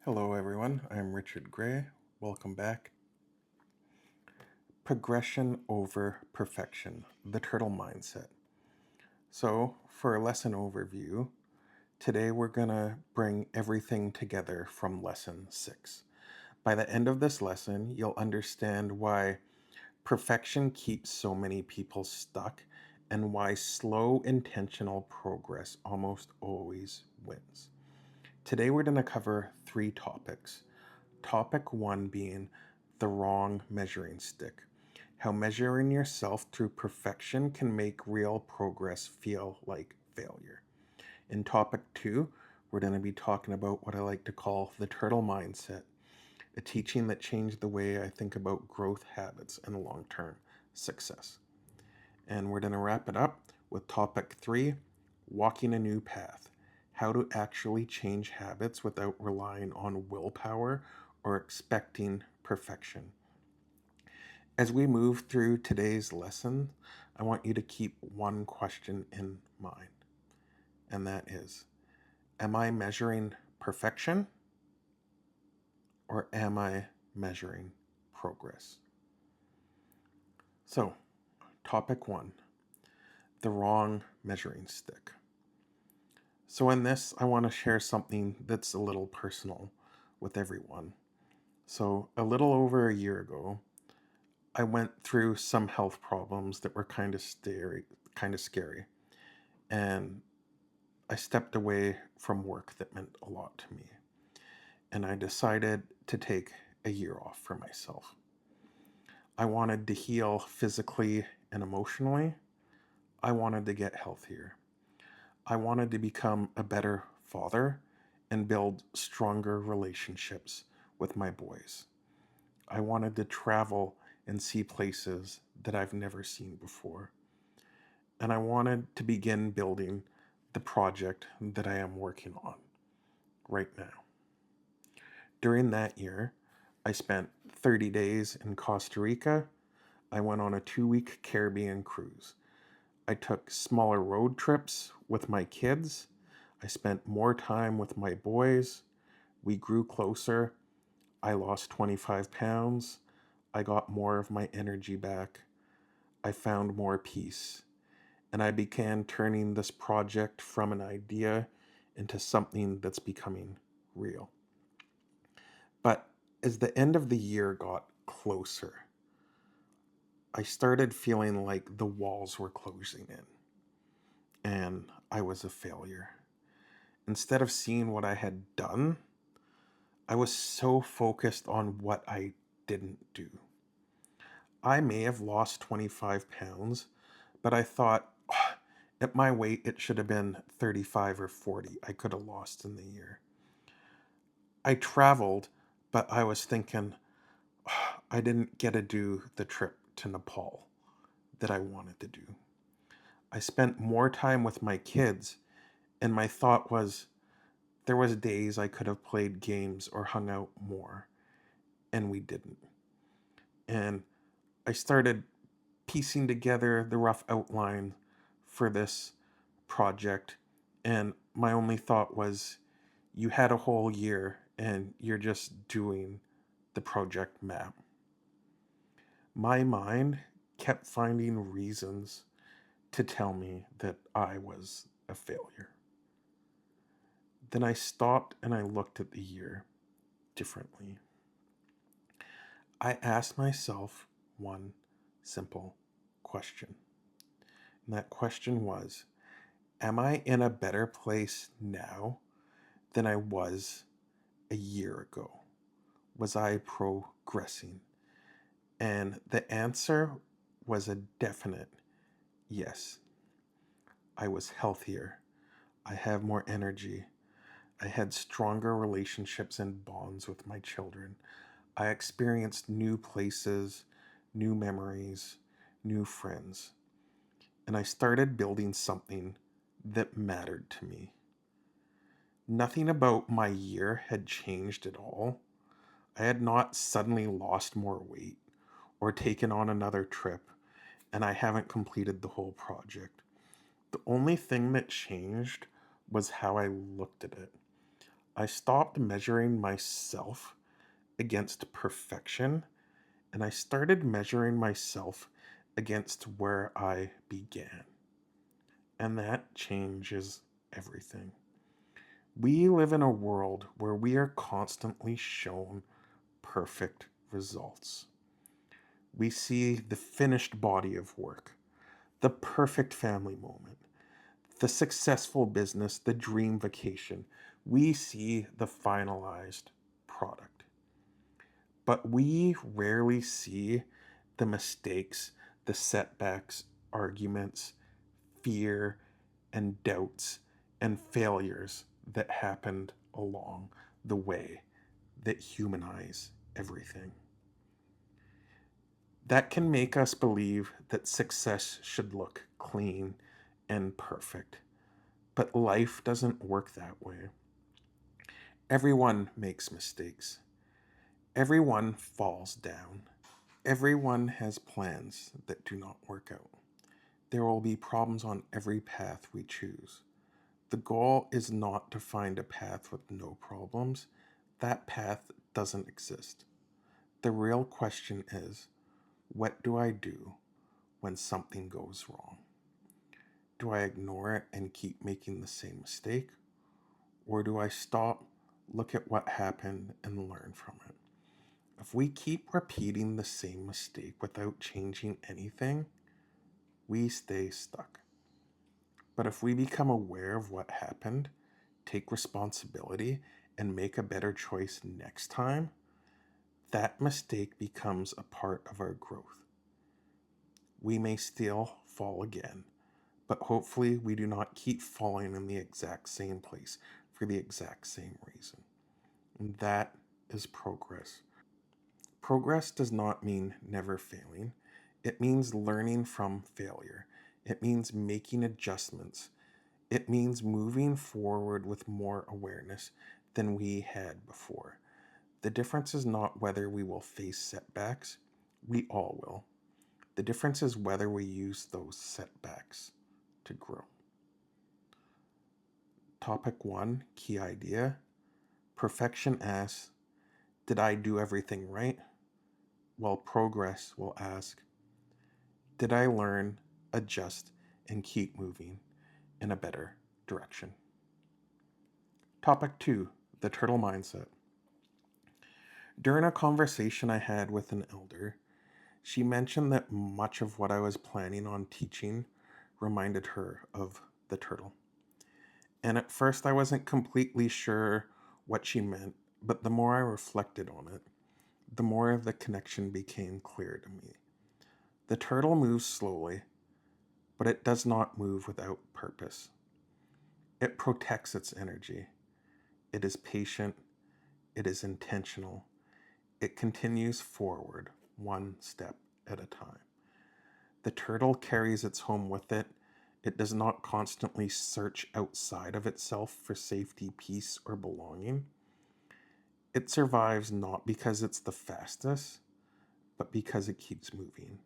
Hello, everyone. I'm Richard Gray. Welcome back. Progression over perfection, the turtle mindset. So, for a lesson overview, today we're going to bring everything together from lesson 6. By the end of this lesson, you'll understand why perfection keeps so many people stuck and why slow, intentional progress almost always wins. Today, we're going to cover 3 topics. Topic 1 being the wrong measuring stick. How measuring yourself through perfection can make real progress feel like failure. In topic 2, we're going to be talking about what I like to call the turtle mindset, a teaching that changed the way I think about growth habits and long term success. And we're going to wrap it up with topic 3, walking a new path, how to actually change habits without relying on willpower or expecting perfection. As we move through today's lesson, I want you to keep one question in mind, and that is, am I measuring perfection or am I measuring progress? So, topic 1, the wrong measuring stick. So, in this, I want to share something that's a little personal with everyone. So, a little over a year ago, I went through some health problems that were kind of scary, and I stepped away from work that meant a lot to me, and I decided to take a year off for myself. I wanted to heal physically and emotionally. I wanted to get healthier. I wanted to become a better father and build stronger relationships with my boys. I wanted to travel and see places that I've never seen before. And I wanted to begin building the project that I am working on right now. During that year, I spent 30 days in Costa Rica. I went on a 2-week Caribbean cruise. I took smaller road trips with my kids. I spent more time with my boys. We grew closer. I lost 25 pounds. I got more of my energy back. I found more peace. And I began turning this project from an idea into something that's becoming real. But as the end of the year got closer, I started feeling like the walls were closing in and I was a failure. Instead of seeing what I had done, I was so focused on what I didn't do. I may have lost 25 pounds, but I thought, "Oh, at my weight, it should have been 35 or 40 I could have lost in the year." I traveled, but I was thinking, "Oh, I didn't get to do the trip to Nepal that I wanted to do." I spent more time with my kids, and my thought was, there was days I could have played games or hung out more, and we didn't. And I started piecing together the rough outline for this project, and my only thought was, you had a whole year and you're just doing the project map. My mind kept finding reasons to tell me that I was a failure. Then I stopped and I looked at the year differently. I asked myself one simple question. And that question was, am I in a better place now than I was a year ago? Was I progressing? And the answer was a definite yes. I was healthier. I have more energy. I had stronger relationships and bonds with my children. I experienced new places, new memories, new friends. And I started building something that mattered to me. Nothing about my year had changed at all. I had not suddenly lost more weight or taken on another trip, and I haven't completed the whole project. The only thing that changed was how I looked at it. I stopped measuring myself against perfection and I started measuring myself against where I began. And that changes everything. We live in a world where we are constantly shown perfect results. We see the finished body of work, the perfect family moment, the successful business, the dream vacation. We see the finalized product. But we rarely see the mistakes, the setbacks, arguments, fear, and doubts and failures that happened along the way that humanize everything. That can make us believe that success should look clean and perfect. But life doesn't work that way. Everyone makes mistakes. Everyone falls down. Everyone has plans that do not work out. There will be problems on every path we choose. The goal is not to find a path with no problems. That path doesn't exist. The real question is, what do I do when something goes wrong? Do I ignore it and keep making the same mistake? Or do I stop, look at what happened, and learn from it? If we keep repeating the same mistake without changing anything, we stay stuck. But if we become aware of what happened, take responsibility, and make a better choice next time, that mistake becomes a part of our growth. We may still fall again, but hopefully we do not keep falling in the exact same place for the exact same reason. And that is progress. Progress does not mean never failing. It means learning from failure. It means making adjustments. It means moving forward with more awareness than we had before. The difference is not whether we will face setbacks. We all will. The difference is whether we use those setbacks to grow. Topic 1, key idea. Perfection asks, did I do everything right? While progress will ask, did I learn, adjust, and keep moving in a better direction? Topic 2, the turtle mindset. During a conversation I had with an elder, she mentioned that much of what I was planning on teaching reminded her of the turtle. And at first I wasn't completely sure what she meant, but the more I reflected on it, the more the connection became clear to me. The turtle moves slowly, but it does not move without purpose. It protects its energy. It is patient. It is intentional. It continues forward, one step at a time. The turtle carries its home with it. It does not constantly search outside of itself for safety, peace, or belonging. It survives not because it's the fastest, but because it keeps moving.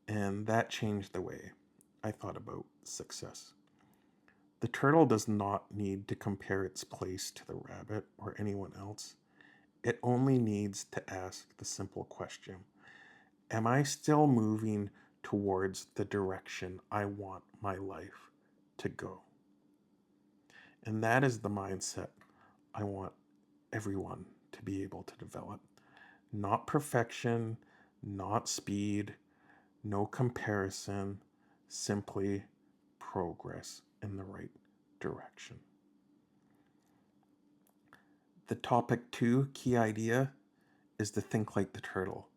And that changed the way I thought about success. The turtle does not need to compare its place to the rabbit or anyone else. It only needs to ask the simple question, am I still moving towards the direction I want my life to go? And that is the mindset I want everyone to be able to develop. Not perfection, not speed, no comparison, simply progress in the right direction. The topic 2 key idea is to think like the turtle.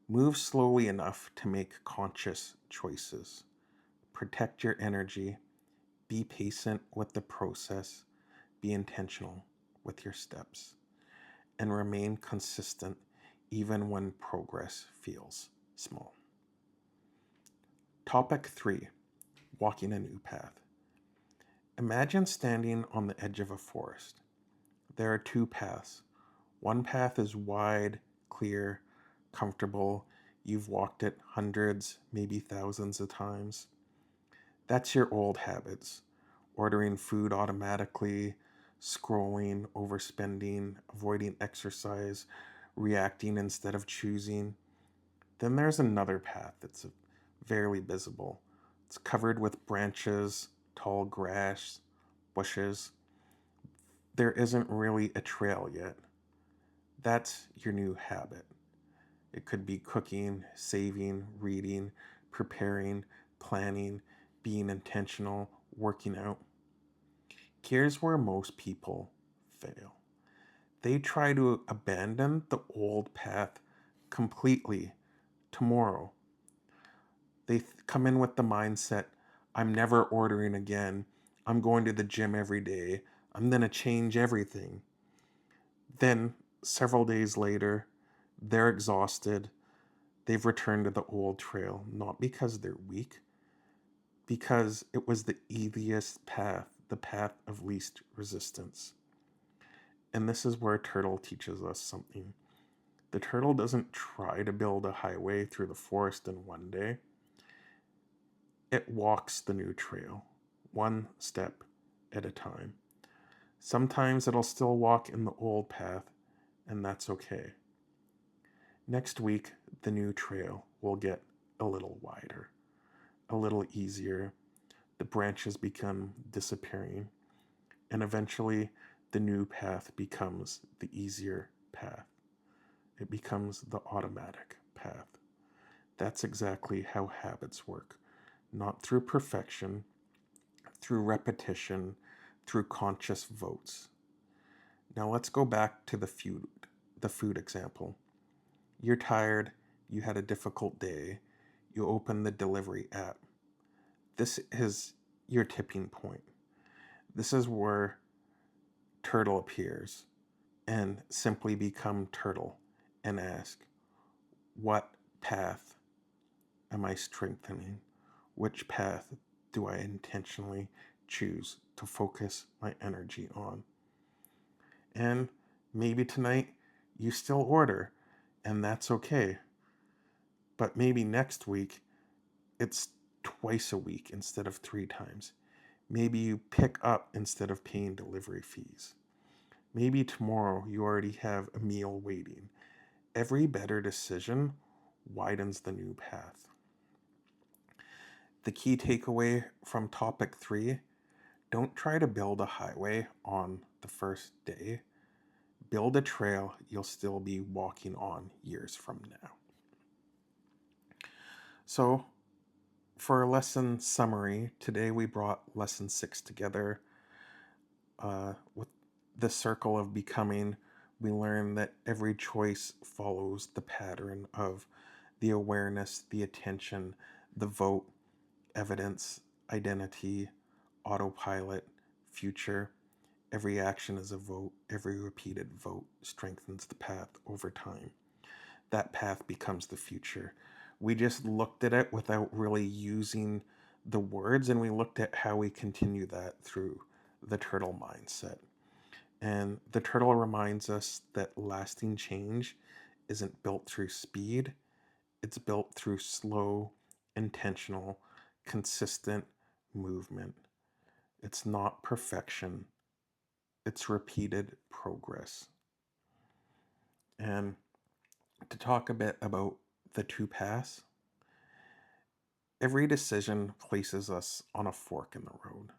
Move slowly enough to make conscious choices. Protect your energy. Be patient with the process. Be intentional with your steps. And remain consistent even when progress feels small. Topic 3, walking a new path. Imagine standing on the edge of a forest. There are two paths. One path is wide, clear, comfortable. You've walked it hundreds, maybe thousands of times. That's your old habits. Ordering food automatically, scrolling, overspending, avoiding exercise, reacting instead of choosing. Then there's another path that's very visible. It's covered with branches, tall grass, bushes. There isn't really a trail yet. That's your new habit. It could be cooking, saving, reading, preparing, planning, being intentional, working out. Here's where most people fail. They try to abandon the old path completely tomorrow. They come in with the mindset, I'm never ordering again. I'm going to the gym every day. I'm going to change everything. Then, several days later, they're exhausted. They've returned to the old trail, not because they're weak, because it was the easiest path, the path of least resistance. And this is where Turtle teaches us something. The turtle doesn't try to build a highway through the forest in one day. It walks the new trail, one step at a time. Sometimes it'll still walk in the old path, and that's okay. Next week, the new trail will get a little wider, a little easier. The branches become disappearing, and eventually, the new path becomes the easier path. It becomes the automatic path. That's exactly how habits work. Not through perfection, through repetition, through conscious votes. Now let's go back to the food example. You're tired, you had a difficult day, you open the delivery app. This is your tipping point. This is where Turtle appears and simply become Turtle and ask, what path am I strengthening? Which path do I intentionally choose to focus my energy on? And maybe tonight you still order, and that's okay. But maybe next week it's twice a week instead of 3 times. Maybe you pick up instead of paying delivery fees. Maybe tomorrow you already have a meal waiting. Every better decision widens the new path. The key takeaway from topic 3: don't try to build a highway on the first day. Build a trail you'll still be walking on years from now. So, for a lesson summary, today we brought lesson 6 together. With the circle of becoming, we learn that every choice follows the pattern of the awareness, the attention, the vote, evidence, identity, autopilot, future. Every action is a vote. Every repeated vote strengthens the path over time. That path becomes the future. We just looked at it without really using the words, and we looked at how we continue that through the turtle mindset. And the turtle reminds us that lasting change isn't built through speed, it's built through slow, intentional, consistent movement. It's not perfection, it's repeated progress. And to talk a bit about the two paths, every decision places us on a fork in the road.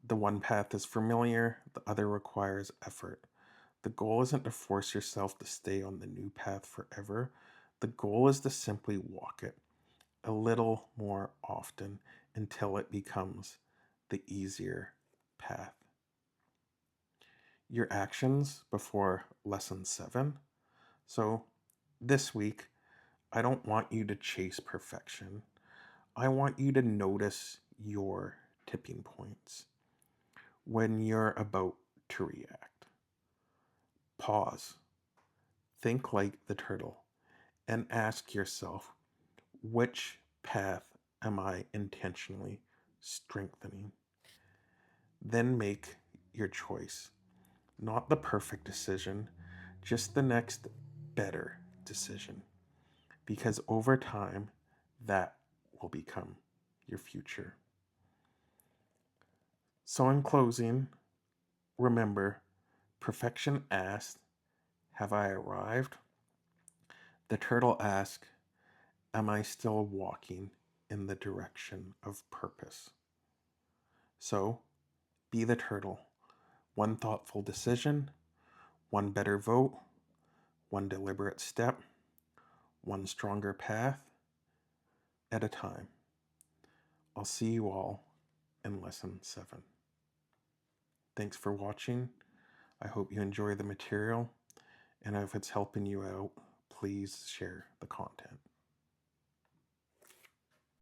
The one path is familiar, the other requires effort. The goal isn't to force yourself to stay on the new path forever. The goal is to simply walk it a little more often until it becomes the easier path. Your actions before lesson 7. So, this week, I don't want you to chase perfection. I want you to notice your tipping points when you're about to react. Pause, think like the turtle, and ask yourself, which path am I intentionally strengthening? Then make your choice. Not the perfect decision, just the next better decision. Because over time, that will become your future. So, in closing, Remember, perfection asked, have I arrived? The turtle asked, am I still walking in the direction of purpose? So, be the turtle. One thoughtful decision, one better vote, one deliberate step, one stronger path at a time. I'll see you all in lesson 7. Thanks for watching. I hope you enjoy the material, and if it's helping you out, please share the content.